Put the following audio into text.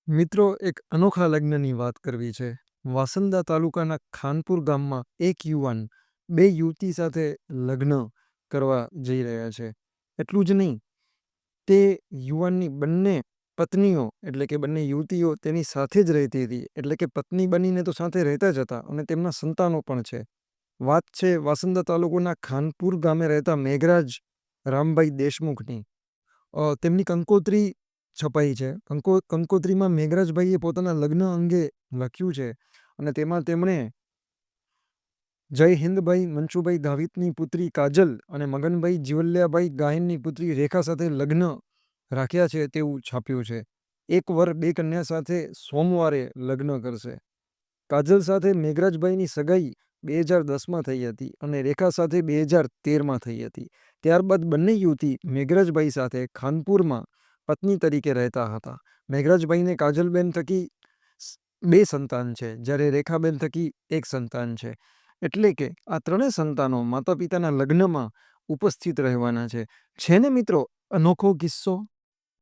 મિત્રો, એક અનોખા લગ્નની વાત કરવી છે. વાસંદા તાલુકાના ખાનપુર ગામમાં એક યુવાન બે યુવતી સાથે લગ્ન કરવા જઈ રહ્યા છે. એટલું જ નહીં, તે યુવાનની બંને પત્નીઓ એટલે કે બંને યુવતીઓ તેની સાથે જ રહેતી હતી. એટલે કે પત્ની બનીને તો સાથે રહેતા જ હતા અને તેમના સંતાનો પણ છે. વાત છે વાસંદા તાલુકાના ખાનપુર ગામે રહેતા મેઘરાજ રામભાઈ દેશમુખની. તેમની કંકોત્રી છપાઈ છે. કંકોત્રીમાં મેઘરાજભાઈએ પોતાના લગ્ન અંગે લખ્યું છે અને તેમાં તેમણે જય હિન્દભાઈ મંચુભાઈ ગાવિતની પુત્રી કાજલ અને મગનભાઈ જીવલ્યાભાઈ ગાયનની પુત્રી રેખા સાથે લગ્ન રાખ્યા છે તેવું છાપ્યું છે. એક વર બે કન્યા સાથે સોમવારે લગ્ન કરશે. કાજલ સાથે મેઘરાજભાઈની સગાઈ 2010માં થઈ હતી અને રેખા સાથે 2013માં થઈ હતી. ત્યારબાદ બંને યુવતી મેઘરાજભાઈ સાથે ખાનપુરમાં પત્ની તરીકે રહેતા હતા. મેઘરાજભાઈને કાજલબેન થકી બે સંતાન છે, જ્યારે રેખાબેન થકી એક સંતાન છે. એટલે કે આ ત્રણેય સંતાનો માતા પિતાના લગ્નમાં ઉપસ્થિત રહેવાના છે. છે ને મિત્રો અનોખો કિસ્સો?